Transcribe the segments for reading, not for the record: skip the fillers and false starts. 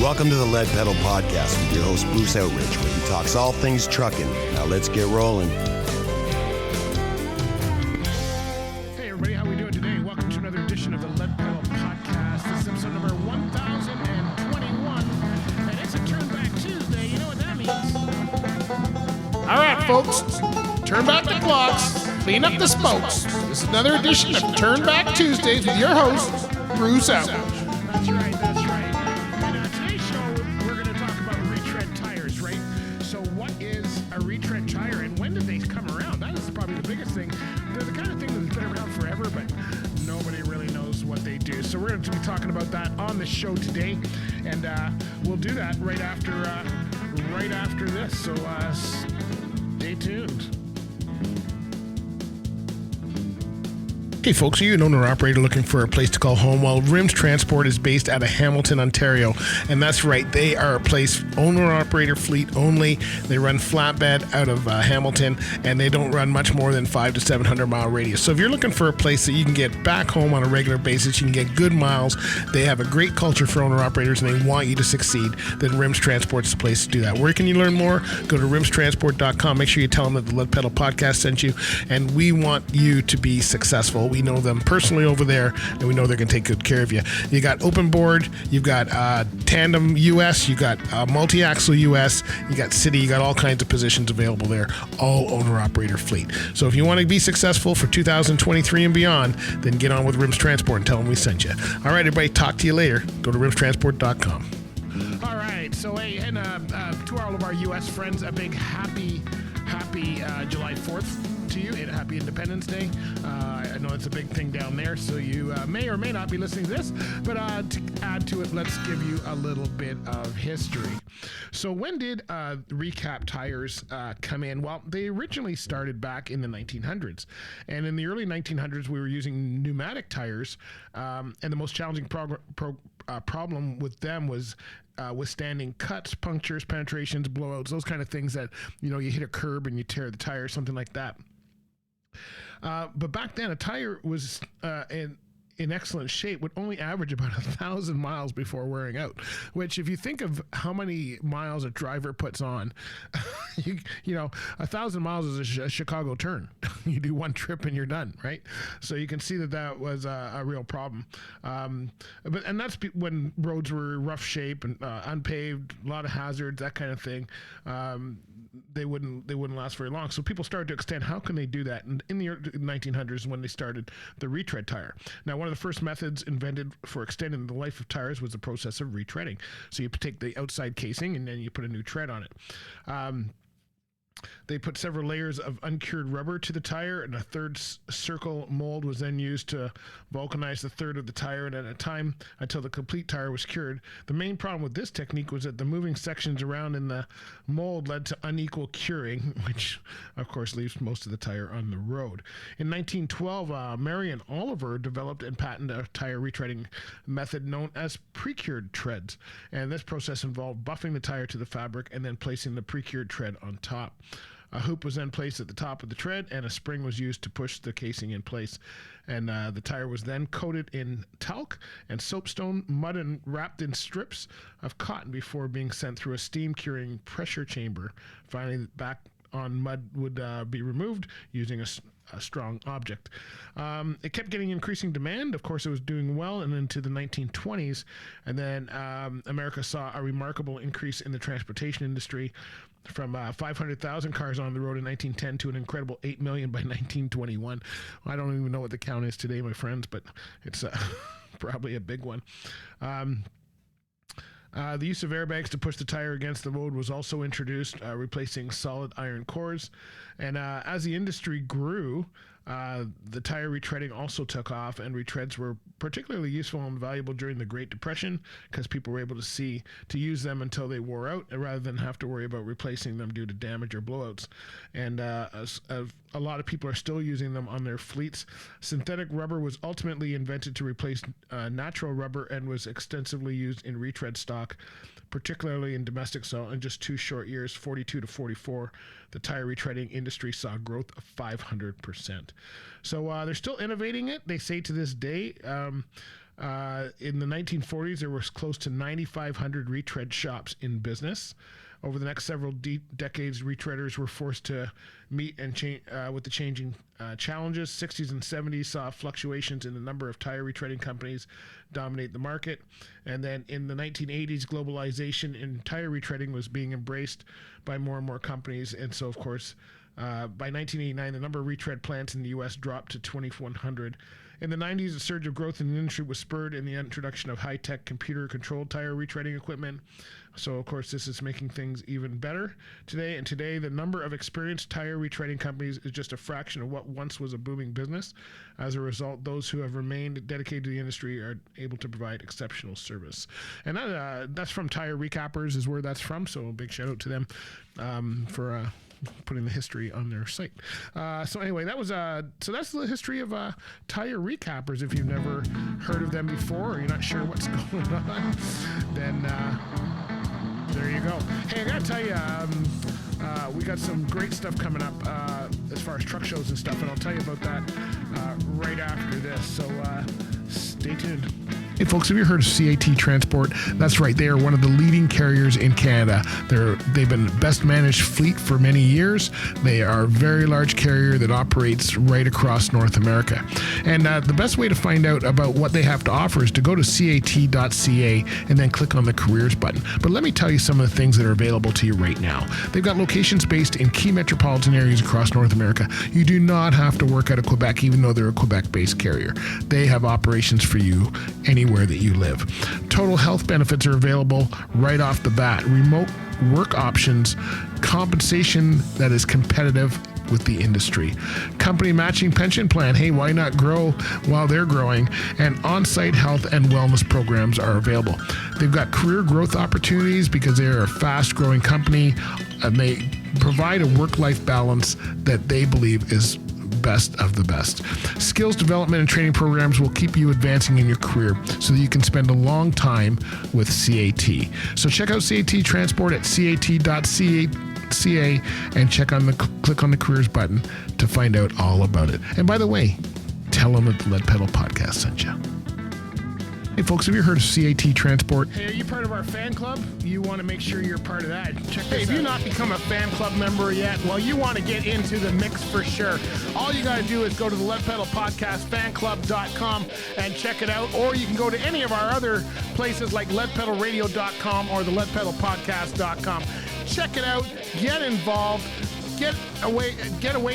Welcome to the Lead Pedal Podcast with your host, Bruce Outridge, where he talks all things trucking. Now let's get rolling. Hey everybody, how we doing today? Welcome to another edition of the Lead Pedal Podcast. This is episode number 1021, and it's a Turnback Tuesday. You know what that means. All right, folks, turn back the clocks, clean up the spokes. This is another edition of Turnback Tuesdays with your host, Bruce Outridge. That's right, that's right. And today's show, we're going to talk about retread tires, right? So what is a retread tire and when did they come around? That is probably the biggest thing. They're the kind of thing that's been around forever, but nobody really knows what they do. So we're going to be talking about that on the show today, and we'll do that right after this. So stay tuned. Hey folks, are you an owner-operator looking for a place to call home? Well, Rims Transport is based out of Hamilton, Ontario, and that's right, they are a place, owner-operator fleet only. They run flatbed out of Hamilton, and they don't run much more than 500 to 700 mile radius. So if you're looking for a place that you can get back home on a regular basis, you can get good miles, they have a great culture for owner-operators, and they want you to succeed, then Rims Transport's the place to do that. Where can you learn more? Go to rimstransport.com. Make sure you tell them that the Lead Pedal Podcast sent you, and we want you to be successful. We know them personally over there, and we know they're going to take good care of you. You got open board, you've got tandem US, you got multi-axle US, you got city, you got all kinds of positions available there, all owner-operator fleet. So if you want to be successful for 2023 and beyond, then get on with Rims Transport and tell them we sent you. All right, everybody, talk to you later. Go to rimstransport.com. All right, so hey, and to all of our US friends, a big happy July 4th to you, and happy Independence Day. I know it's a big thing down there, so you may or may not be listening to this, but to add to it, let's give you a little bit of history. So when did recap tires come in? Well, they originally started back in the 1900s, and in the early 1900s, we were using pneumatic tires, and the most challenging problem with them was withstanding cuts, punctures, penetrations, blowouts, those kind of things that, you know, you hit a curb and you tear the tire, something like that. But back then, a tire was in excellent shape would only average about 1,000 miles before wearing out, which if you think of how many miles a driver puts on, you know, 1,000 miles is a Chicago turn. You do one trip and you're done, right? So you can see that was a real problem. And that's when roads were rough shape and unpaved, a lot of hazards, that kind of thing. They wouldn't last very long. So people started to extend. How can they do that? And in the 1900s, when they started the retread tire. Now, one of the first methods invented for extending the life of tires was the process of retreading. So you take the outside casing and then you put a new tread on it. They put several layers of uncured rubber to the tire, and a third circle mold was then used to vulcanize the third of the tire, and at a time until the complete tire was cured. The main problem with this technique was that the moving sections around in the mold led to unequal curing, which of course leaves most of the tire on the road. In 1912, Marion Oliver developed and patented a tire retreading method known as pre-cured treads, and this process involved buffing the tire to the fabric and then placing the pre-cured tread on top. A hoop was then placed at the top of the tread, and a spring was used to push the casing in place. And the tire was then coated in talc and soapstone, mud, and wrapped in strips of cotton before being sent through a steam curing pressure chamber. Finally, back on mud would be removed using a strong object. It kept getting increasing demand. Of course, it was doing well, and into the 1920s, and then America saw a remarkable increase in the transportation industry, from 500,000 cars on the road in 1910 to an incredible 8 million by 1921. I don't even know what the count is today, my friends, but it's probably a big one. The use of airbags to push the tire against the road was also introduced, replacing solid iron cores. And as the industry grew, the tire retreading also took off, and retreads were particularly useful and valuable during the Great Depression because people were able to use them until they wore out rather than have to worry about replacing them due to damage or blowouts. And a lot of people are still using them on their fleets. Synthetic rubber was ultimately invented to replace natural rubber and was extensively used in retread stock, particularly in domestic. So in just 2 short years, 42 to 44, the tire retreading industry saw growth of 500%. So they're still innovating it. They say to this day, In the 1940s, there was close to 9,500 retread shops in business. Over the next several decades, retreaders were forced to meet and change with the changing challenges. 60s and 70s saw fluctuations in the number of tire retreading companies dominate the market. And then in the 1980s, globalization in tire retreading was being embraced by more and more companies. And so, of course, by 1989, the number of retread plants in the U.S. dropped to 2,100. In the 90s, a surge of growth in the industry was spurred in the introduction of high-tech computer-controlled tire retreading equipment. So, of course, this is making things even better today. And today, the number of experienced tire retreading companies is just a fraction of what once was a booming business. As a result, those who have remained dedicated to the industry are able to provide exceptional service. And that's from Tire Recappers is where that's from. So, a big shout out to them for putting the history on their site. So anyway, that was so that's the history of Tire Recappers. If you've never heard of them before, or you're not sure what's going on, then there you go. Hey, I gotta tell you, we got some great stuff coming up as far as truck shows and stuff, and I'll tell you about that right after this. So stay tuned. Hey folks, have you heard of CAT Transport? That's right, they are one of the leading carriers in Canada. They've been best managed fleet for many years. They are a very large carrier that operates right across North America. And the best way to find out about what they have to offer is to go to cat.ca and then click on the careers button. But let me tell you some of the things that are available to you right now. They've got locations based in key metropolitan areas across North America. You do not have to work out of Quebec, even though they're a Quebec-based carrier. They have operations for you anywhere that you live. Total health benefits are available right off the bat. Remote work options, compensation that is competitive with the industry. Company matching pension plan. Hey, why not grow while they're growing? And on-site health and wellness programs are available. They've got career growth opportunities because they're a fast-growing company, and they provide a work-life balance that they believe is best of the best. Skills development and training programs will keep you advancing in your career so that you can spend a long time with CAT. So check out CAT Transport at cat.ca and click on the careers button to find out all about it. And by the way, tell them that the Lead Pedal Podcast sent you. Hey folks, have you heard of CAT Transport? Hey, are you part of our fan club? You want to make sure you're part of that. Check this out. If you've not become a fan club member yet, well, you want to get into the mix for sure. All you got to do is go to the Lead Pedal Podcast fanclub.com and check it out. Or you can go to any of our other places like leadpedalradio.com or the leadpedalpodcast.com. Check it out. Get involved. Get a way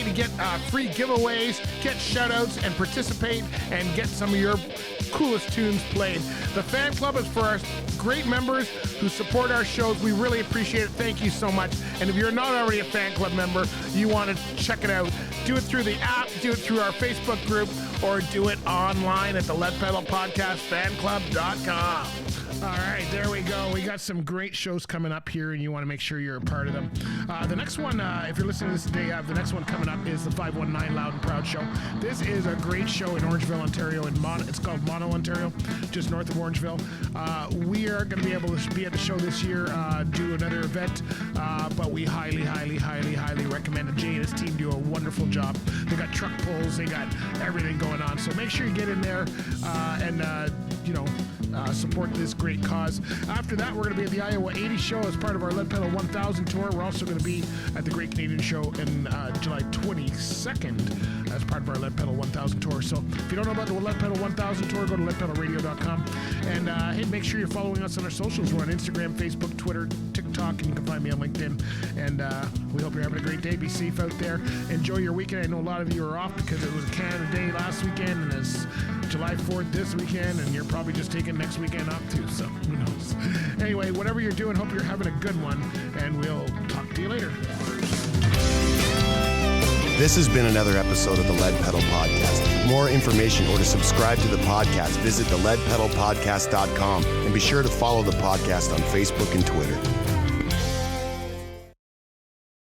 to get free giveaways, get shout-outs, and participate and get some of your coolest tunes played. The fan club is for our great members who support our shows. We really appreciate it. Thank you so much. And if you're not already a fan club member, you want to check it out. Do it through the app, do it through our Facebook group, or do it online at the Lead Pedal Podcast fanclub.com. All right, there we go. We got some great shows coming up here, and you want to make sure you're a part of them. The next one, if you're listening to this today, the next one coming up is the 519 Loud and Proud Show. This is a great show in Orangeville, Ontario. It's called Mono, Ontario, just north of Orangeville. We are going to be able to be at the show this year, do another event, but we highly recommend it. Jay and his team do a wonderful job. They got truck pulls, they got everything going on. So make sure you get in there and support this great cause. After that, we're going to be at the Iowa 80 show as part of our Lead Pedal 1000 tour. We're also going to be at the Great Canadian Show in July 22nd as part of our Lead Pedal 1000 tour. So if you don't know about the Lead Pedal 1000 tour, go to leadpedalradio.com. And hey, make sure you're following us on our socials. We're on Instagram, Facebook, Twitter, TikTok, and you can find me on LinkedIn. And we hope you're having a great day. Be safe out there. Enjoy your weekend. I know a lot of you are off because it was Canada Day last weekend, and it's July 4th this weekend, and you're probably just taking next weekend off too, so who knows. Anyway, whatever you're doing, hope you're having a good one, and we'll talk to you later. This has been another episode of the Lead Pedal Podcast. For more information or to subscribe to the podcast, visit theleadpedalpodcast.com and be sure to follow the podcast on Facebook and Twitter.